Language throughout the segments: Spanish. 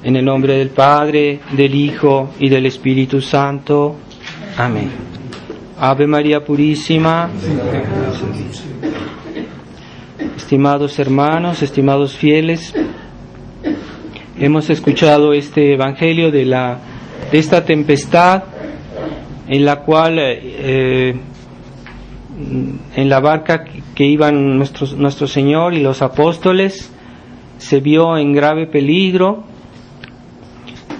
En el nombre del Padre, del Hijo y del Espíritu Santo. Amén. Ave María Purísima. Estimados hermanos, estimados fieles, hemos escuchado este Evangelio de esta tempestad en la cual en la barca que iban nuestro Señor y los apóstoles se vio en grave peligro.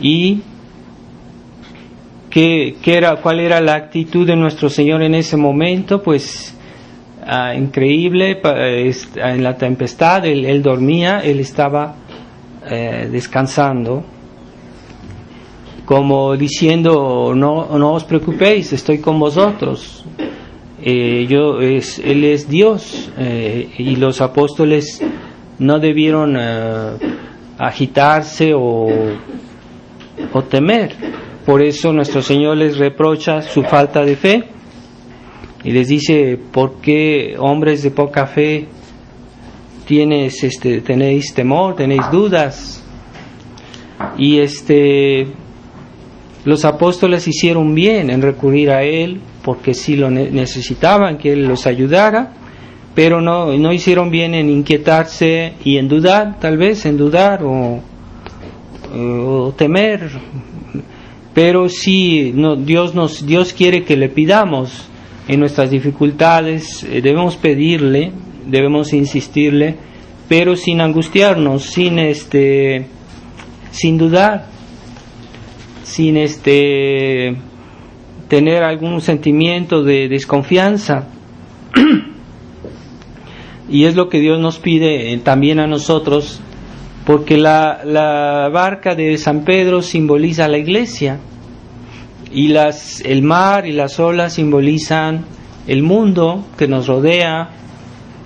¿Y cuál era la actitud de nuestro Señor en ese momento? Pues increíble, en la tempestad él dormía, él estaba descansando, como diciendo, no os preocupéis, estoy con vosotros. Él es Dios, y los apóstoles no debieron agitarse o temer. Por eso nuestro Señor les reprocha su falta de fe y les dice: ¿por qué, hombres de poca fe, tenéis temor, tenéis dudas? Y los apóstoles hicieron bien en recurrir a Él, porque sí lo necesitaban, que Él los ayudara, pero no hicieron bien en inquietarse y en dudar, tal vez en dudar o temer. Pero sí, Dios quiere que le pidamos en nuestras dificultades, debemos pedirle, debemos insistirle, pero sin angustiarnos, sin dudar, sin tener algún sentimiento de desconfianza. Y es lo que Dios nos pide también a nosotros, porque la barca de San Pedro simboliza la iglesia, y el mar y las olas simbolizan el mundo que nos rodea,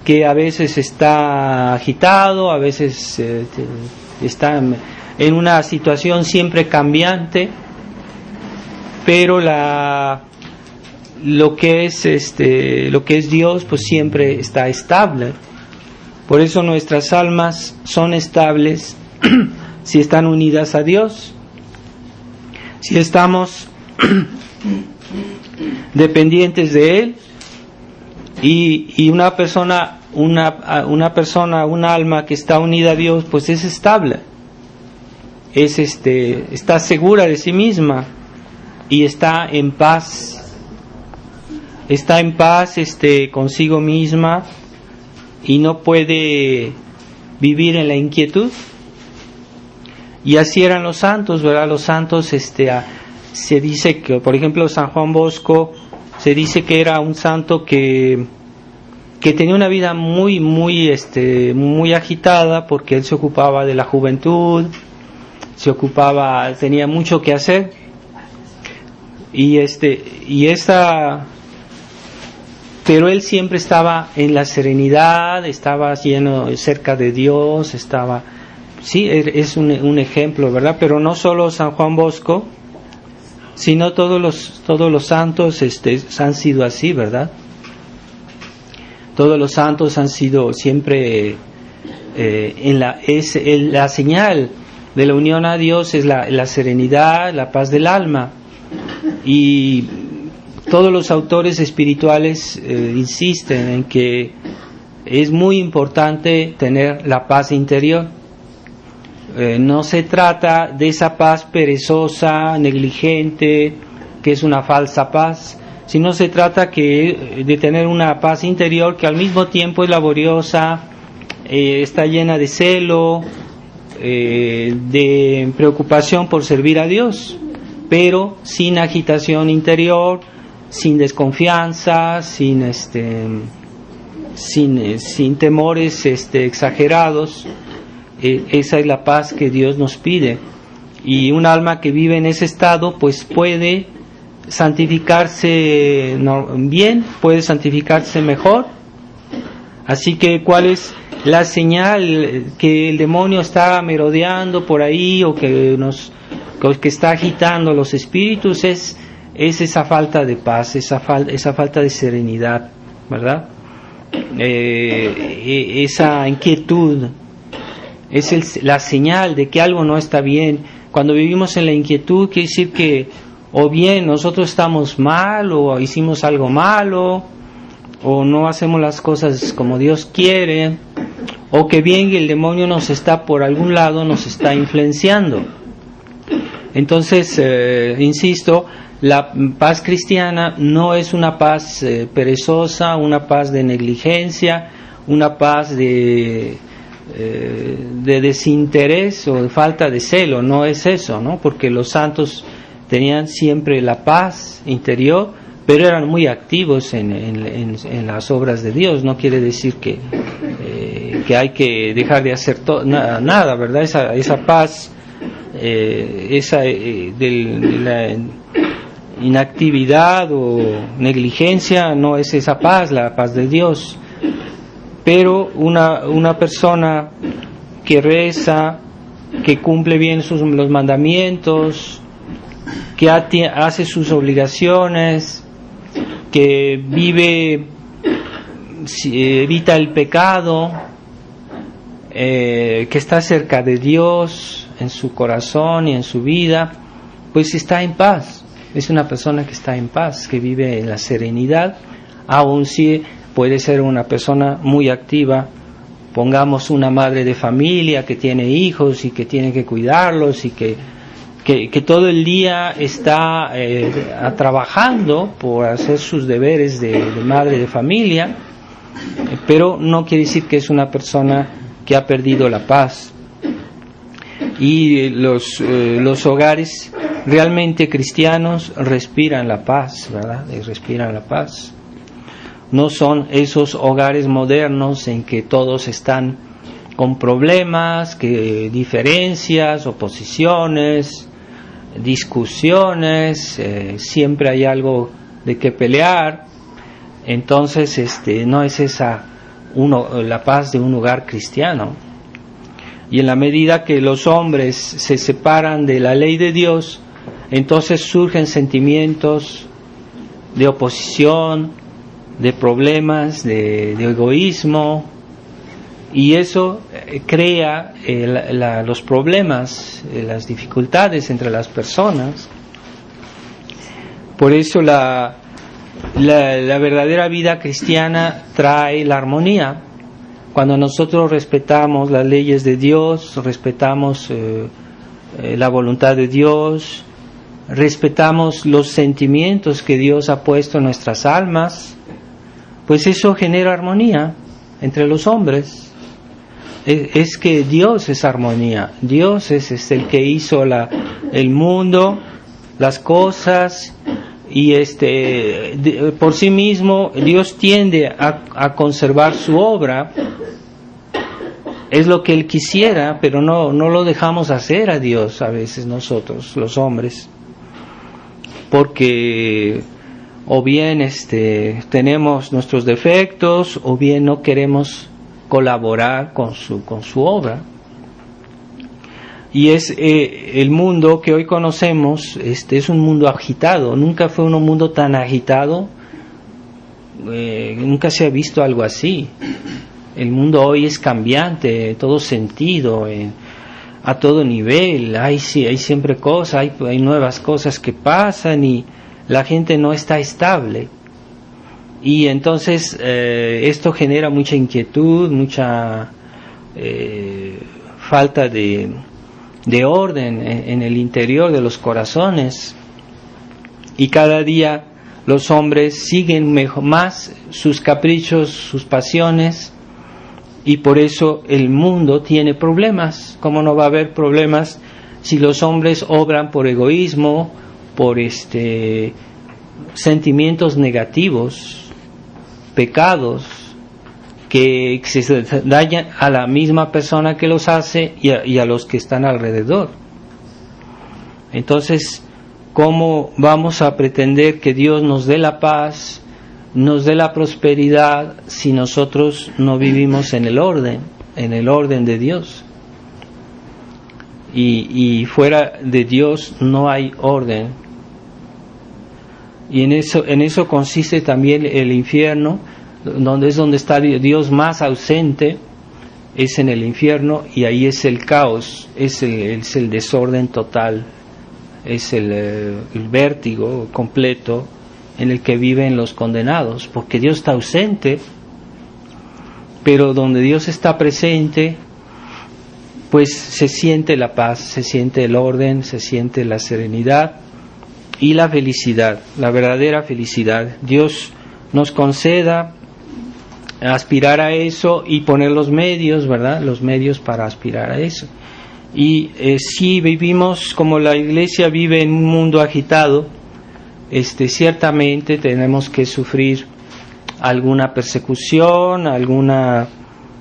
que a veces está agitado, a veces está en una situación siempre cambiante, pero lo que es Dios pues siempre está estable. Por eso nuestras almas son estables si están unidas a Dios, si estamos dependientes de Él. Y un alma que está unida a Dios pues es estable, está segura de sí misma y está en paz consigo misma, y no puede vivir en la inquietud. Y así eran los santos, ¿verdad? Los santos, se dice que, por ejemplo, San Juan Bosco, se dice que era un santo que tenía una vida muy, muy, muy agitada, porque él se ocupaba de la juventud, tenía mucho que hacer, pero él siempre estaba en la serenidad, estaba cerca de Dios, sí, es un ejemplo, ¿verdad? Pero no solo San Juan Bosco, sino todos los santos han sido así, ¿verdad? Todos los santos han sido siempre la señal de la unión a Dios es la serenidad, la paz del alma. Y todos los autores espirituales insisten en que es muy importante tener la paz interior. No se trata de esa paz perezosa, negligente, que es una falsa paz, sino se trata de tener una paz interior que al mismo tiempo es laboriosa, está llena de celo, de preocupación por servir a Dios, pero sin agitación interior, sin desconfianza, sin temores exagerados. Esa es la paz que Dios nos pide, y un alma que vive en ese estado pues puede santificarse bien, puede santificarse mejor. Así que ¿cuál es la señal que el demonio está merodeando por ahí, o que está agitando los espíritus? Es esa falta de paz, esa falta de serenidad, ¿verdad? Esa inquietud, es la señal de que algo no está bien. Cuando vivimos en la inquietud, quiere decir que o bien nosotros estamos mal, o hicimos algo malo, o no hacemos las cosas como Dios quiere, o que bien el demonio nos está por algún lado, nos está influenciando. Entonces, insisto, la paz cristiana no es una paz perezosa, una paz de negligencia, una paz de desinterés o de falta de celo. No es eso, ¿no? Porque los santos tenían siempre la paz interior, pero eran muy activos en las obras de Dios. No quiere decir que hay que dejar de hacer nada, ¿verdad? Esa paz, de la inactividad o negligencia, no es esa paz, la paz de Dios. Pero una persona que reza, que cumple bien los mandamientos, que hace sus obligaciones, que vive, evita el pecado, que está cerca de Dios en su corazón y en su vida, pues está en paz. Es una persona que está en paz, que vive en la serenidad, aun si puede ser una persona muy activa. Pongamos una madre de familia que tiene hijos y que tiene que cuidarlos y que todo el día está trabajando por hacer sus deberes de madre de familia, pero no quiere decir que es una persona que ha perdido la paz. Y los hogares realmente cristianos respiran la paz, ¿verdad? Respiran la paz. No son esos hogares modernos en que todos están con problemas, que diferencias, oposiciones, discusiones, siempre hay algo de qué pelear. Entonces no es esa la paz de un hogar cristiano. Y en la medida que los hombres se separan de la ley de Dios, entonces surgen sentimientos de oposición, de problemas, de egoísmo, y eso crea los problemas, las dificultades entre las personas. Por eso la verdadera vida cristiana trae la armonía. Cuando nosotros respetamos las leyes de Dios, respetamos la voluntad de Dios, respetamos los sentimientos que Dios ha puesto en nuestras almas, pues eso genera armonía entre los hombres. Es que Dios es armonía. Dios es el que hizo el mundo, las cosas, y por sí mismo Dios tiende a conservar su obra. Es lo que Él quisiera, pero no lo dejamos hacer a Dios a veces nosotros, los hombres, porque o bien tenemos nuestros defectos, o bien no queremos colaborar con su obra. Y el mundo que hoy conocemos, es un mundo agitado. Nunca fue un mundo tan agitado, nunca se ha visto algo así. El mundo hoy es cambiante, en todo sentido, a todo nivel. Hay siempre cosas, hay nuevas cosas que pasan y la gente no está estable. Y entonces esto genera mucha inquietud, mucha falta de orden en el interior de los corazones. Y cada día los hombres siguen más sus caprichos, sus pasiones, y por eso el mundo tiene problemas. ¿Cómo no va a haber problemas si los hombres obran por egoísmo, por sentimientos negativos, pecados que se dañan a la misma persona que los hace y a los que están alrededor? Entonces, ¿cómo vamos a pretender que Dios nos dé la paz, nos dé la prosperidad, si nosotros no vivimos en el orden de Dios? Y fuera de Dios no hay orden. Y en eso consiste también el infierno, donde está Dios más ausente, es en el infierno, y ahí es el caos, es el desorden total, es el vértigo completo en el que viven los condenados, porque Dios está ausente. Pero donde Dios está presente, pues se siente la paz, se siente el orden, se siente la serenidad y la felicidad, la verdadera felicidad. Dios nos conceda aspirar a eso y poner los medios, ¿verdad? Los medios para aspirar a eso. Y si vivimos como la Iglesia vive en un mundo agitado, ciertamente tenemos que sufrir alguna persecución, alguna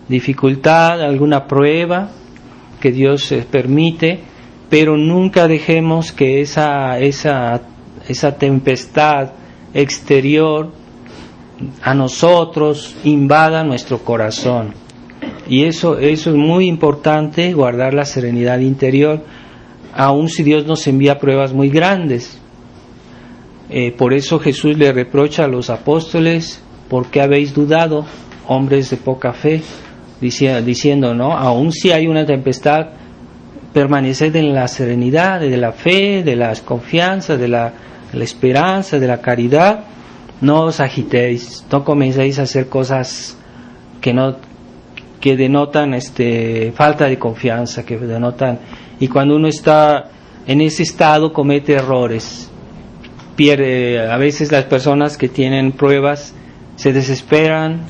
dificultad, alguna prueba que Dios permite, pero nunca dejemos que esa tempestad exterior a nosotros invada nuestro corazón. Y eso es muy importante, guardar la serenidad interior, aun si Dios nos envía pruebas muy grandes. Por eso Jesús le reprocha a los apóstoles: ¿por qué habéis dudado, hombres de poca fe? Diciendo, ¿no? Aun si hay una tempestad, permaneced en la serenidad, de la fe, de la confianza, de la esperanza, de la caridad. No os agitéis, no comencéis a hacer cosas que denotan falta de confianza, que denotan, y cuando uno está en ese estado comete errores, pierde. A veces las personas que tienen pruebas se desesperan,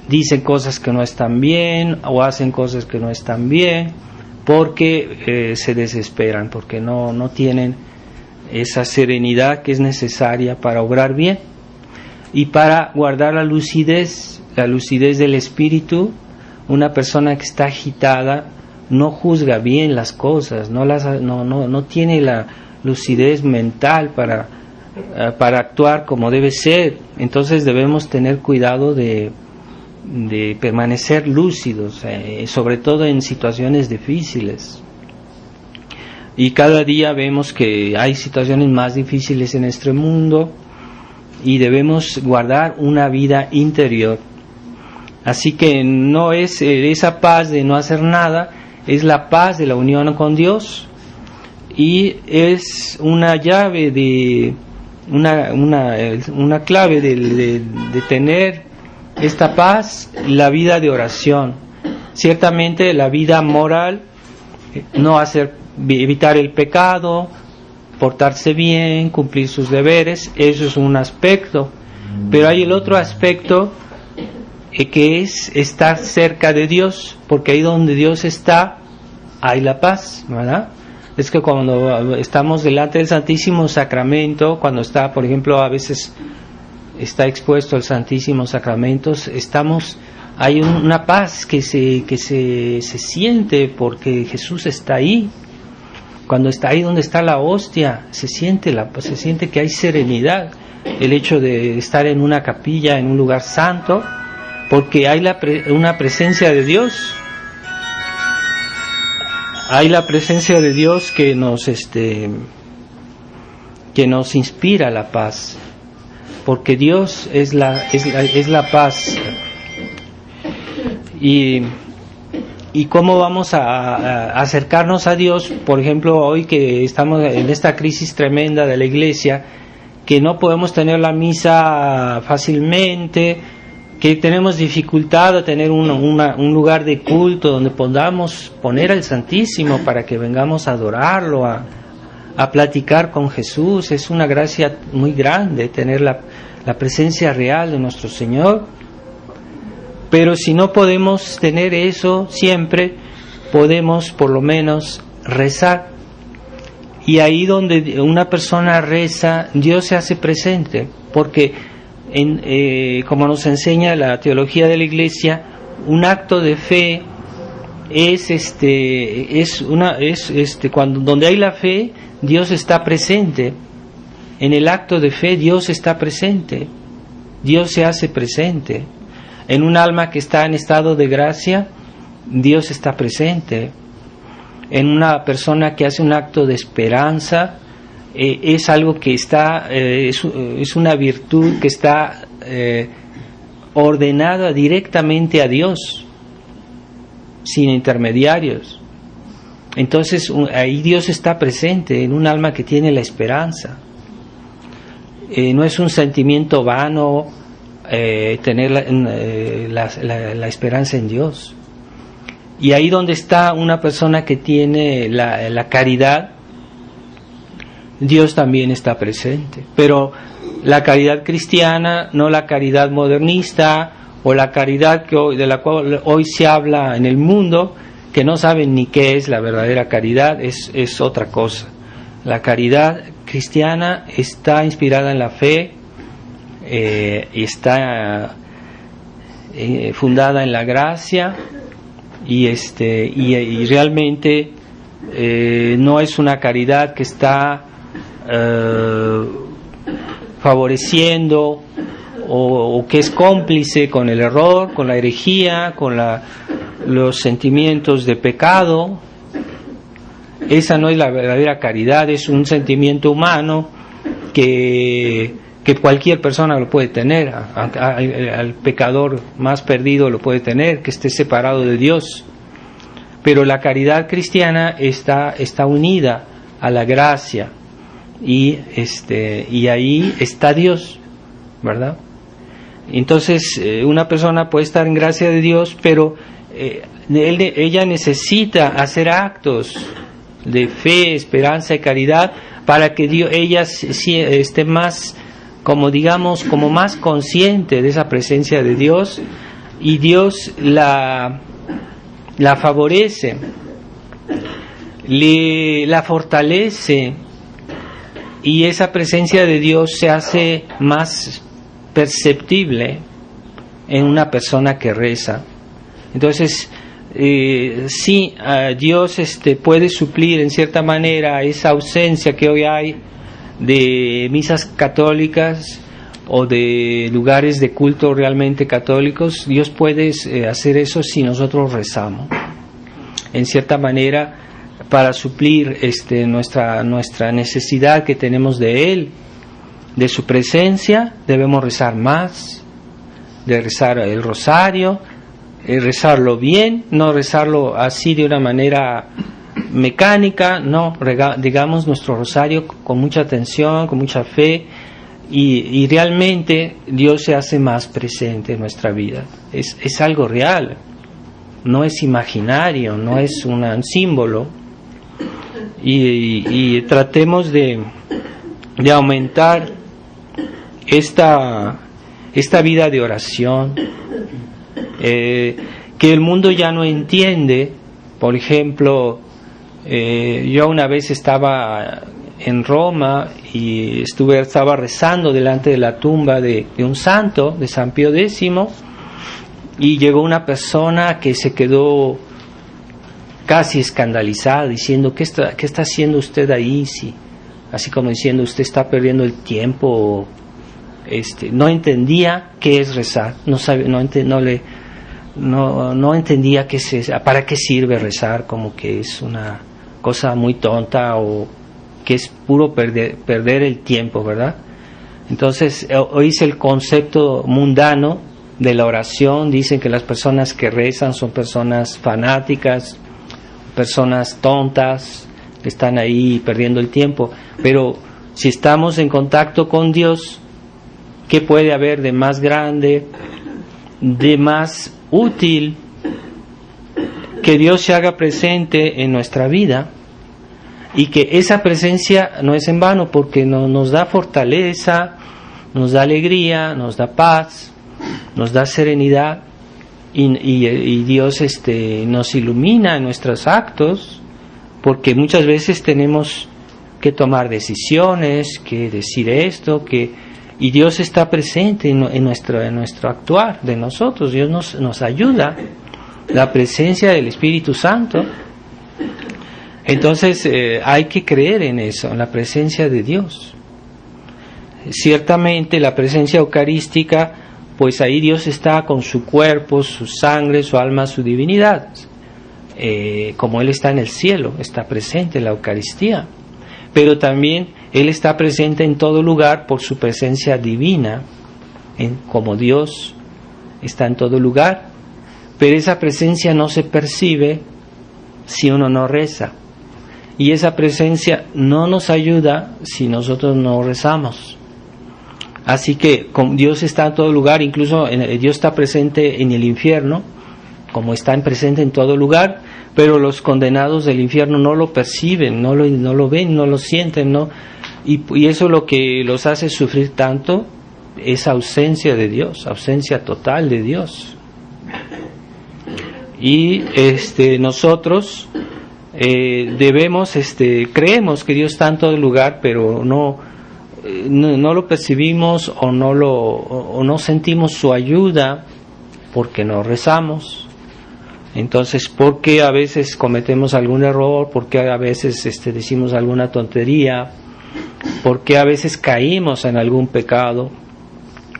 dicen cosas que no están bien o hacen cosas que no están bien porque se desesperan, porque no tienen esa serenidad que es necesaria para obrar bien y para guardar la lucidez del espíritu. Una persona que está agitada no juzga bien las cosas, no tiene la lucidez mental para actuar como debe ser. Entonces debemos tener cuidado de permanecer lúcidos, sobre todo en situaciones difíciles. Y cada día vemos que hay situaciones más difíciles en este mundo y debemos guardar una vida interior. Así que no es esa paz de no hacer nada, es la paz de la unión con Dios, y es una llave una clave de tener esta paz, la vida de oración. Ciertamente la vida moral, evitar el pecado, portarse bien, cumplir sus deberes, eso es un aspecto, pero hay el otro aspecto que es estar cerca de Dios, porque ahí donde Dios está hay la paz, ¿verdad? Es que cuando estamos delante del Santísimo Sacramento, cuando está, por ejemplo, a veces está expuesto al Santísimo Sacramento, hay una paz que se siente porque Jesús está ahí. Cuando está ahí donde está la hostia, se siente que hay serenidad. El hecho de estar en una capilla, en un lugar santo, porque hay una presencia de Dios. Hay la presencia de Dios que nos inspira la paz, porque Dios es la paz. Y cómo vamos a acercarnos a Dios, por ejemplo, hoy que estamos en esta crisis tremenda de la Iglesia, que no podemos tener la misa fácilmente, que tenemos dificultad a tener un lugar de culto donde podamos poner al Santísimo para que vengamos a adorarlo, a platicar con Jesús. Es una gracia muy grande tener la presencia real de nuestro Señor. Pero si no podemos tener eso siempre, podemos por lo menos rezar. Y ahí donde una persona reza, Dios se hace presente, porque como nos enseña la teología de la Iglesia, un acto de fe donde hay la fe, Dios está presente. En el acto de fe Dios está presente, Dios se hace presente. En un alma que está en estado de gracia, Dios está presente. En una persona que hace un acto de esperanza, es algo que es una virtud que está ordenada directamente a Dios. sin intermediarios. Entonces ahí Dios está presente en un alma que tiene la esperanza. No es un sentimiento vano tener la esperanza en Dios. Y ahí donde está una persona que tiene la caridad, Dios también está presente. Pero la caridad cristiana, no la caridad modernista o la caridad de la cual hoy se habla en el mundo, que no saben ni qué es la verdadera caridad, es otra cosa. La caridad cristiana está inspirada en la fe, y está fundada en la gracia, y realmente no es una caridad que está favoreciendo o que es cómplice con el error, con la herejía, con los sentimientos de pecado. Esa no es la verdadera caridad, es un sentimiento humano que cualquier persona lo puede tener, al pecador más perdido lo puede tener, que esté separado de Dios. Pero la caridad cristiana está unida a la gracia, y ahí está Dios, ¿verdad? Entonces una persona puede estar en gracia de Dios, pero ella necesita hacer actos de fe, esperanza y caridad para que ella esté más, como más consciente de esa presencia de Dios, y Dios la favorece, la fortalece, y esa presencia de Dios se hace más perceptible en una persona que reza. Entonces sí, Dios puede suplir en cierta manera esa ausencia que hoy hay de misas católicas o de lugares de culto realmente católicos. Dios puede hacer eso si nosotros rezamos, en cierta manera, para suplir nuestra necesidad que tenemos de Él, de su presencia. Debemos rezar más, de rezar el rosario, rezarlo bien, no rezarlo así de una manera mecánica, no, digamos nuestro rosario con mucha atención, con mucha fe, y realmente Dios se hace más presente en nuestra vida. Es algo real, no es imaginario, no es un símbolo, y tratemos de aumentar esta vida de oración, que el mundo ya no entiende. Por ejemplo, yo una vez estaba en Roma y estaba rezando delante de la tumba de un santo, de San Pío X, y llegó una persona que se quedó casi escandalizada, diciendo: ¿qué está haciendo usted ahí? Sí, así como diciendo, usted está perdiendo el tiempo. No entendía qué es rezar, no entendía para qué sirve rezar, como que es una cosa muy tonta, o que es puro perder el tiempo, ¿verdad? Entonces hoy es el concepto mundano de la oración. Dicen que las personas que rezan son personas fanáticas, personas tontas, que están ahí perdiendo el tiempo. Pero si estamos en contacto con Dios, ¿qué puede haber de más grande, de más útil, que Dios se haga presente en nuestra vida? Y que esa presencia no es en vano, porque nos da fortaleza, nos da alegría, nos da paz, nos da serenidad, y Dios nos ilumina en nuestros actos, porque muchas veces tenemos que tomar decisiones, que decir esto, y Dios está presente en nuestro actuar de nosotros. Dios nos ayuda, la presencia del Espíritu Santo. Entonces hay que creer en eso, en la presencia de Dios. Ciertamente la presencia eucarística, pues ahí Dios está con su cuerpo, su sangre, su alma, su divinidad. Como Él está en el cielo, está presente en la Eucaristía. Pero también Él está presente en todo lugar por su presencia divina, como Dios está en todo lugar. pero esa presencia no se percibe si uno no reza. Y esa presencia no nos ayuda si nosotros no rezamos. Así que Dios está en todo lugar, incluso Dios está presente en el infierno, como está presente en todo lugar, pero los condenados del infierno no lo perciben, no lo ven, no lo sienten, ¿no? Y eso es lo que los hace sufrir tanto, esa ausencia de Dios, ausencia total de Dios. Y nosotros debemos, creemos que Dios está en todo lugar, pero no lo percibimos o no sentimos su ayuda porque no rezamos. Entonces, ¿por qué a veces cometemos algún error? ¿Por qué a veces decimos alguna tontería? ¿Por qué a veces caímos en algún pecado?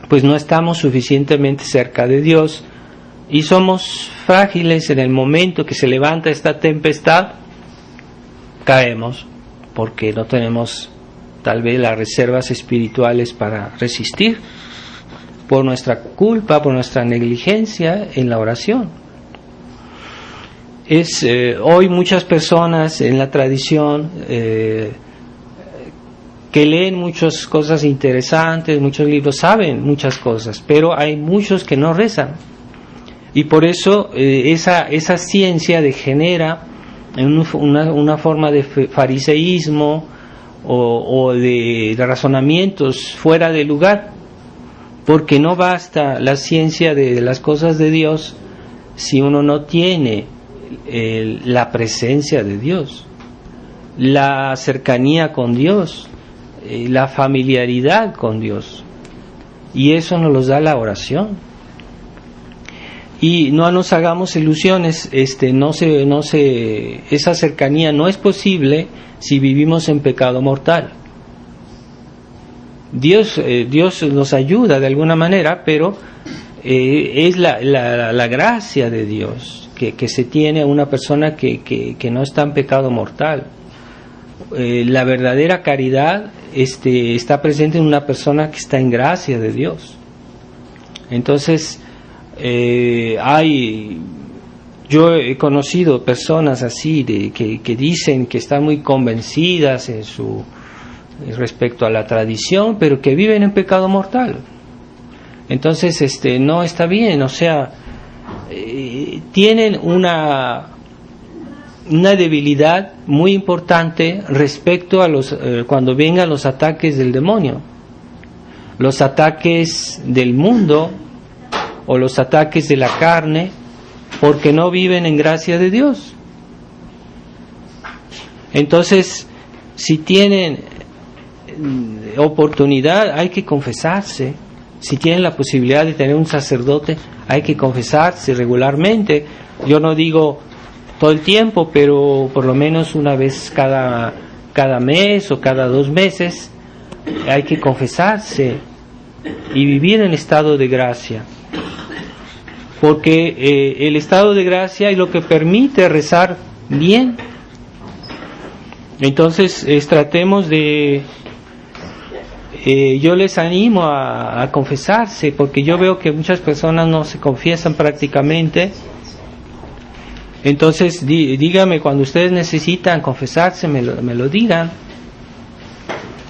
Pues no estamos suficientemente cerca de Dios y somos frágiles. En el momento que se levanta esta tempestad, caemos porque no tenemos tal vez las reservas espirituales para resistir por nuestra culpa, por nuestra negligencia en la oración. Hoy muchas personas en la tradición que leen muchas cosas interesantes, muchos libros, saben muchas cosas, pero hay muchos que no rezan. Y por eso esa ciencia degenera en una forma de fariseísmo o de razonamientos fuera de lugar, porque no basta la ciencia de las cosas de Dios si uno no tiene la presencia de Dios, la cercanía con Dios, la familiaridad con Dios, y eso nos lo da la oración. Y no nos hagamos ilusiones, esa cercanía no es posible si vivimos en pecado mortal. Dios nos ayuda de alguna manera, pero es la gracia de Dios que se tiene a una persona que no está en pecado mortal. La verdadera caridad está presente en una persona que está en gracia de Dios. Entonces, yo he conocido personas así que dicen que están muy convencidas respecto a la tradición, pero que viven en pecado mortal. Entonces, no está bien, o sea, tienen una debilidad muy importante respecto a cuando vengan los ataques del demonio, los ataques del mundo o los ataques de la carne, porque no viven en gracia de Dios. Entonces, si tienen oportunidad, hay que confesarse. Si tienen la posibilidad de tener un sacerdote, hay que confesarse regularmente. Yo no digo todo el tiempo, pero por lo menos una vez cada mes o cada 2 meses hay que confesarse y vivir en estado de gracia, porque el estado de gracia es lo que permite rezar bien. Entonces tratemos de yo les animo a confesarse, porque yo veo que muchas personas no se confiesan prácticamente. Entonces dígame cuando ustedes necesitan confesarse, me lo digan.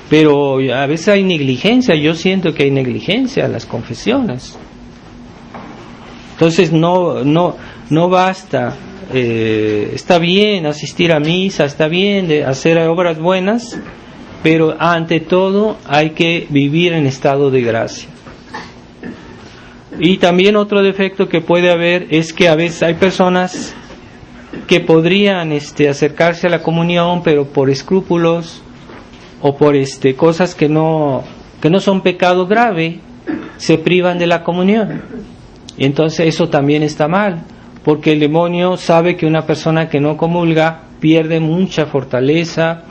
Pero a veces hay negligencia, yo siento que hay negligencia en las confesiones. Entonces no basta, está bien asistir a misa, está bien de hacer obras buenas, pero ante todo hay que vivir en estado de gracia. Y también otro defecto que puede haber es que a veces hay personas que podrían acercarse a la comunión, pero por escrúpulos o por cosas que no son pecado grave, se privan de la comunión. Y entonces eso también está mal, porque el demonio sabe que una persona que no comulga pierde mucha fortaleza,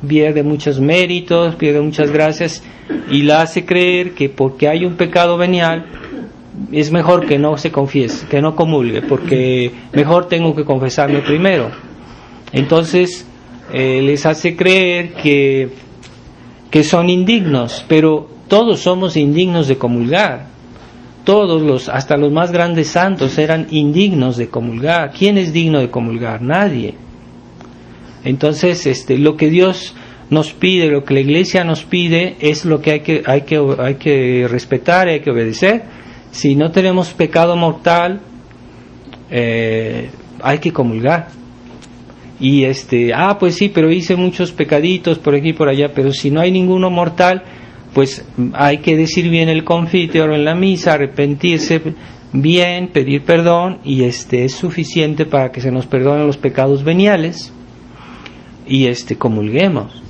pierde muchos méritos, pierde muchas gracias, y la hace creer que porque hay un pecado venial es mejor que no se confiese, que no comulgue, porque mejor tengo que confesarme primero. Entonces les hace creer que son indignos, pero todos somos indignos de comulgar, todos hasta los más grandes santos eran indignos de comulgar. ¿Quién es digno de comulgar? Nadie. Entonces, lo que Dios nos pide, lo que la Iglesia nos pide, es lo que hay que respetar, hay que obedecer. Si no tenemos pecado mortal, hay que comulgar. Y pues sí, pero hice muchos pecaditos por aquí y por allá, pero si no hay ninguno mortal, pues hay que decir bien el confiteor en la misa, arrepentirse bien, pedir perdón, y es suficiente para que se nos perdonen los pecados veniales y comulguemos,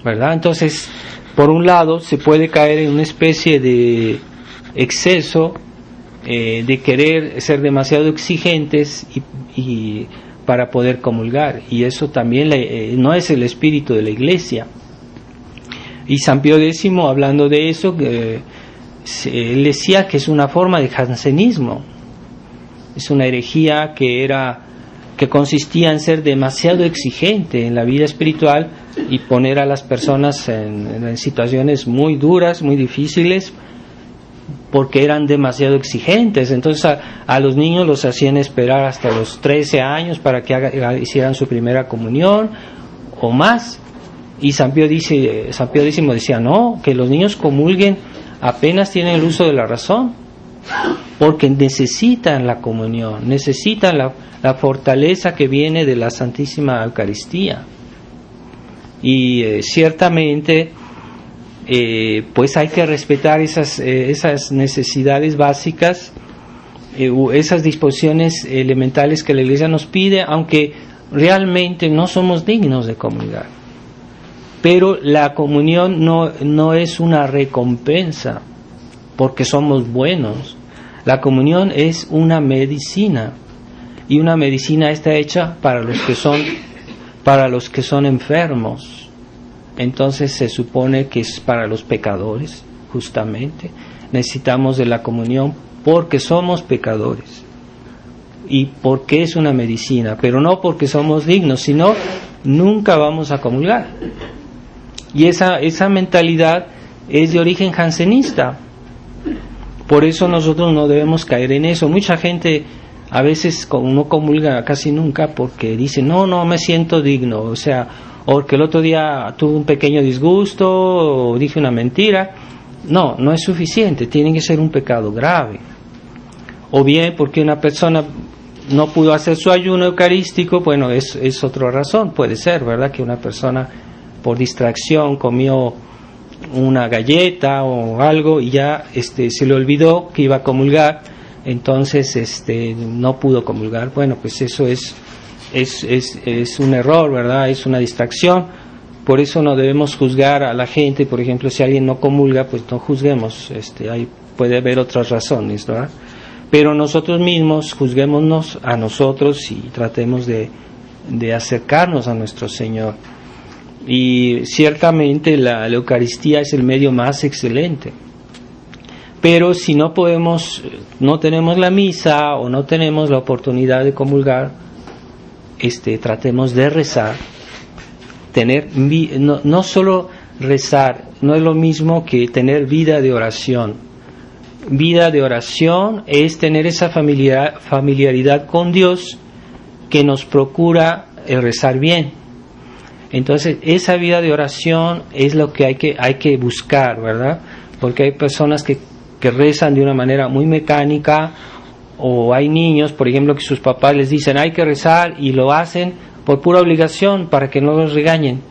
¿verdad? Entonces, por un lado, se puede caer en una especie de exceso de querer ser demasiado exigentes y para poder comulgar, y eso también no es el espíritu de la Iglesia. Y San Pío X, hablando de eso, él decía que es una forma de jansenismo, es una herejía que consistía en ser demasiado exigente en la vida espiritual y poner a las personas en situaciones muy duras, muy difíciles, porque eran demasiado exigentes. Entonces a los niños los hacían esperar hasta los 13 años para que hicieran su primera comunión o más. Y San Pío X decía, no, que los niños comulguen apenas tienen el uso de la razón, porque necesitan la comunión, necesitan la fortaleza que viene de la Santísima Eucaristía. Y ciertamente pues hay que respetar esas necesidades básicas, esas disposiciones elementales que la Iglesia nos pide, aunque realmente no somos dignos de comulgar. Pero la comunión no es una recompensa porque somos buenos. La comunión es una medicina, y una medicina está hecha para los que son enfermos. Entonces se supone que es para los pecadores, justamente. Necesitamos de la comunión porque somos pecadores y porque es una medicina, pero no porque somos dignos, sino nunca vamos a comulgar. Y esa mentalidad es de origen jansenista. Por eso nosotros no debemos caer en eso. Mucha gente a veces no comulga casi nunca porque dice, no me siento digno, o sea, o que el otro día tuve un pequeño disgusto o dije una mentira. No es suficiente, tiene que ser un pecado grave. O bien porque una persona no pudo hacer su ayuno eucarístico, bueno, es otra razón, puede ser, ¿verdad? Que una persona por distracción comió una galleta o algo y ya se le olvidó que iba a comulgar, entonces no pudo comulgar. Bueno, pues eso es un error, ¿verdad? Es una distracción. Por eso no debemos juzgar a la gente. Por ejemplo, si alguien no comulga, pues no juzguemos, ahí puede haber otras razones, ¿verdad? Pero nosotros mismos juzguémonos a nosotros y tratemos de acercarnos a nuestro Señor. Y ciertamente la Eucaristía es el medio más excelente. Pero si no tenemos la misa o no tenemos la oportunidad de comulgar, tratemos de rezar. No solo rezar, no es lo mismo que tener vida de oración. Vida de oración es tener esa familiaridad con Dios que nos procura el rezar bien. Entonces esa vida de oración es lo que hay que buscar, ¿verdad? Porque hay personas que rezan de una manera muy mecánica, o hay niños, por ejemplo, que sus papás les dicen hay que rezar y lo hacen por pura obligación para que no los regañen.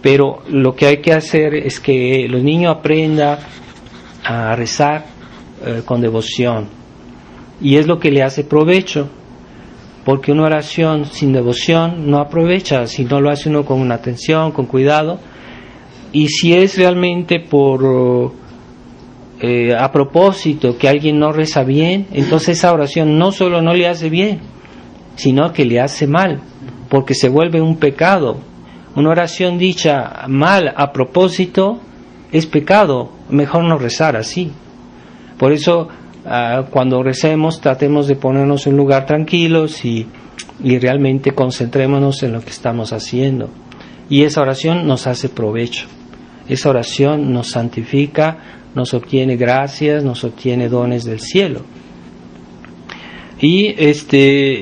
Pero lo que hay que hacer es que los niños aprendan a rezar con devoción, y es lo que le hace provecho. Porque una oración sin devoción no aprovecha, si no lo hace uno con una atención, con cuidado. Y si es realmente a propósito que alguien no reza bien, entonces esa oración no solo no le hace bien, sino que le hace mal, porque se vuelve un pecado. Una oración dicha mal a propósito es pecado, mejor no rezar así. Por eso cuando recemos tratemos de ponernos en un lugar tranquilos y realmente concentrémonos en lo que estamos haciendo, y esa oración nos hace provecho. esa oración nos santifica, nos obtiene gracias, nos obtiene dones del cielo. Y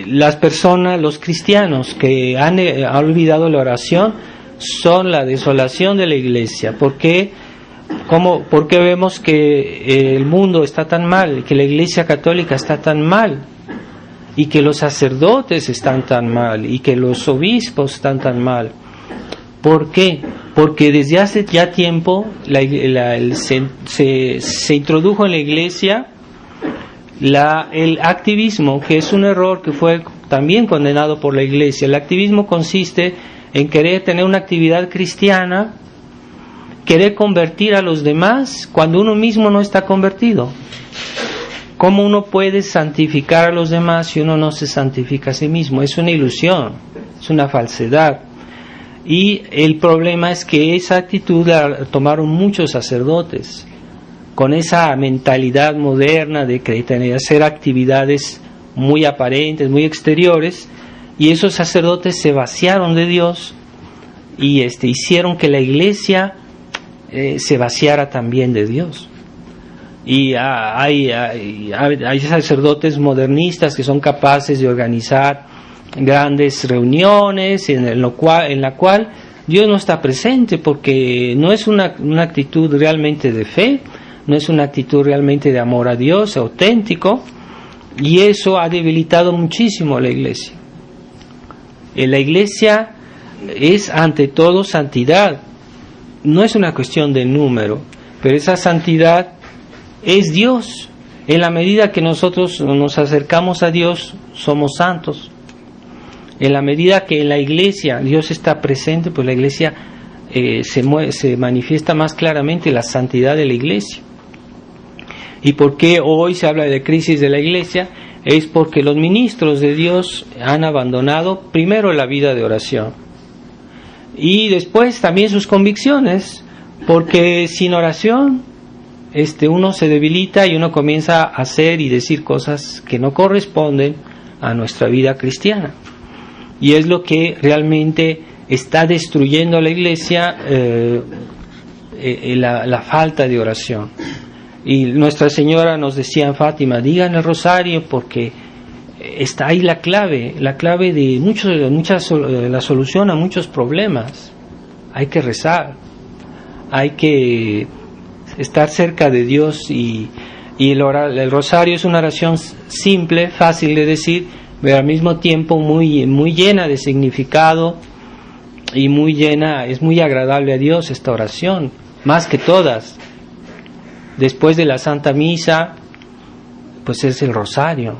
las personas, los cristianos que han olvidado la oración, son la desolación de la iglesia. ¿Por qué? ¿Por qué vemos que el mundo está tan mal, que la iglesia católica está tan mal, y que los sacerdotes están tan mal, y que los obispos están tan mal? ¿Por qué? Porque desde hace ya tiempo se introdujo en la iglesia el activismo, que es un error que fue también condenado por la iglesia. El activismo consiste en querer tener una actividad cristiana, querer convertir a los demás cuando uno mismo no está convertido. ¿Cómo uno puede santificar a los demás si uno no se santifica a sí mismo? Es una ilusión, es una falsedad. Y el problema es que esa actitud la tomaron muchos sacerdotes, con esa mentalidad moderna de hacer actividades muy aparentes, muy exteriores, y esos sacerdotes se vaciaron de Dios y hicieron que la iglesia se vaciara también de Dios. Y hay sacerdotes modernistas que son capaces de organizar grandes reuniones en la cual Dios no está presente, porque no es una actitud realmente de fe, no es una actitud realmente de amor a Dios, auténtico, y eso ha debilitado muchísimo a la iglesia. La iglesia es ante todo santidad, no es una cuestión de número, pero esa santidad es Dios. En la medida que nosotros nos acercamos a Dios, somos santos. En la medida que en la iglesia Dios está presente, pues la iglesia se manifiesta más claramente la santidad de la iglesia. ¿Y por qué hoy se habla de crisis de la iglesia? Es porque los ministros de Dios han abandonado primero la vida de oración y después también sus convicciones, porque sin oración uno se debilita y uno comienza a hacer y decir cosas que no corresponden a nuestra vida cristiana, y es lo que realmente está destruyendo a la iglesia, la falta de oración. Y Nuestra Señora nos decía en Fátima: digan el rosario, porque está ahí la clave de la solución a muchos problemas. Hay que rezar, hay que estar cerca de Dios, y el rosario es una oración simple, fácil de decir, pero al mismo tiempo muy llena de significado, y es muy agradable a Dios esta oración, más que todas. Después de la Santa Misa, pues es el rosario.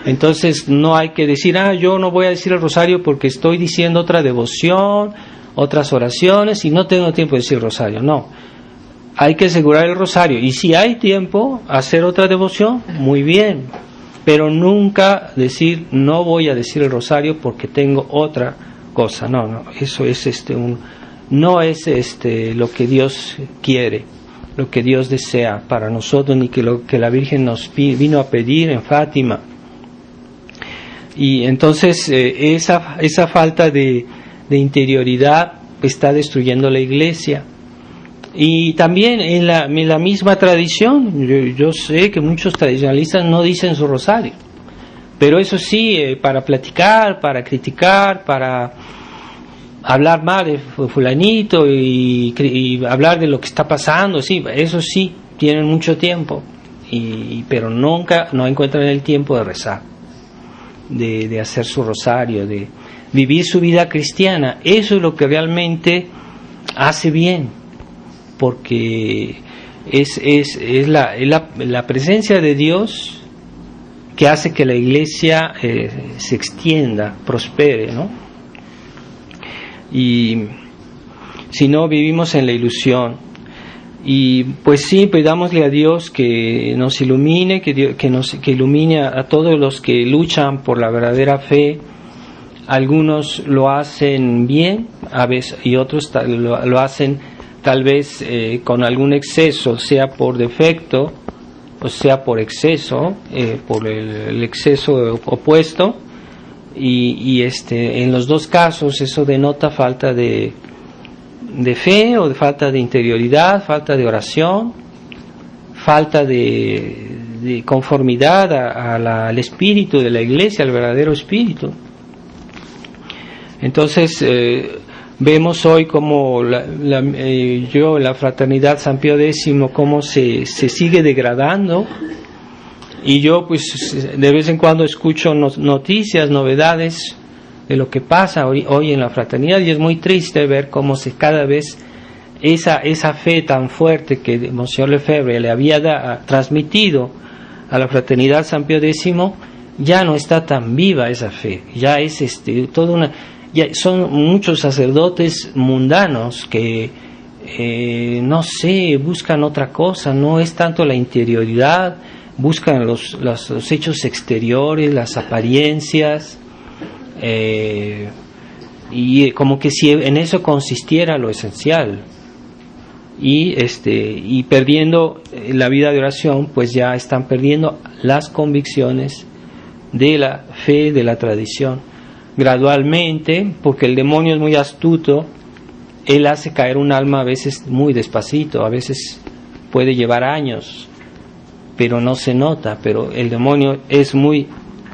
Entonces no hay que decir: yo no voy a decir el rosario porque estoy diciendo otra devoción, otras oraciones, y no tengo tiempo de decir el rosario. No, hay que asegurar el rosario, y si hay tiempo, hacer otra devoción, muy bien, pero nunca decir: no voy a decir el rosario porque tengo otra cosa. No, eso es no es lo que Dios quiere, lo que Dios desea para nosotros, ni que lo que la Virgen nos vino a pedir en Fátima. Y entonces esa falta de interioridad está destruyendo la iglesia. Y también en la misma tradición, yo sé que muchos tradicionalistas no dicen su rosario, pero eso sí, para platicar, para criticar, para hablar mal de fulanito y hablar de lo que está pasando, sí, eso sí, tienen mucho tiempo, pero nunca no encuentran el tiempo de rezar, de hacer su rosario, de vivir su vida cristiana. Eso es lo que realmente hace bien, porque es la presencia de Dios que hace que la iglesia se extienda, prospere, ¿no? Y si no, vivimos en la ilusión. Y pues sí, pidámosle a Dios que nos ilumine, que ilumine a todos los que luchan por la verdadera fe. Algunos lo hacen bien, a veces, y otros lo hacen tal vez con algún exceso, sea por defecto o sea por exceso, por el exceso opuesto. Y en los dos casos eso denota falta de de fe o de falta de interioridad, falta de oración, falta de conformidad al espíritu de la Iglesia, al verdadero espíritu. Entonces vemos hoy como la fraternidad San Pío X cómo se sigue degradando, y yo pues de vez en cuando escucho noticias, novedades de lo que pasa hoy en la fraternidad, y es muy triste ver cómo cada vez esa fe tan fuerte que Monsignor Lefebvre le había transmitido a la fraternidad San Pío X, ya no está tan viva esa fe. Ya es son muchos sacerdotes mundanos que no sé, buscan otra cosa, no es tanto la interioridad, buscan los hechos exteriores, las apariencias, y como que si en eso consistiera lo esencial. Y perdiendo la vida de oración, pues ya están perdiendo las convicciones de la fe, de la tradición. Gradualmente, porque el demonio es muy astuto, él hace caer un alma a veces muy despacito, a veces puede llevar años, pero no se nota. Pero el demonio es muy,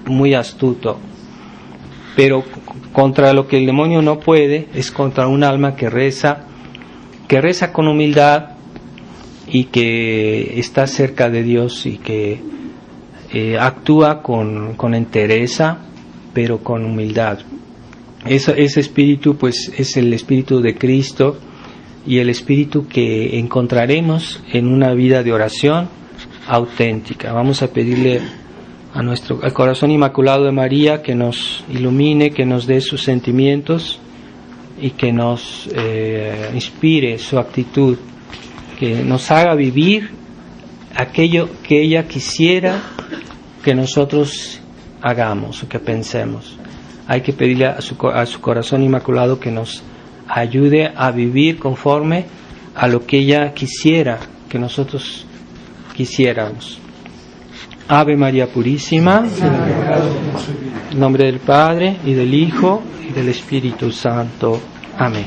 muy astuto. Pero contra lo que el demonio no puede es contra un alma que reza con humildad y que está cerca de Dios y que actúa con entereza, pero con humildad. Ese espíritu pues es el espíritu de Cristo, y el espíritu que encontraremos en una vida de oración auténtica. Vamos a pedirle al corazón inmaculado de María que nos ilumine, que nos dé sus sentimientos y que nos inspire su actitud, que nos haga vivir aquello que ella quisiera que nosotros hagamos o que pensemos. Hay que pedirle a su corazón inmaculado que nos ayude a vivir conforme a lo que ella quisiera que nosotros quisiéramos. Ave María Purísima, en nombre del Padre y del Hijo y del Espíritu Santo. Amén.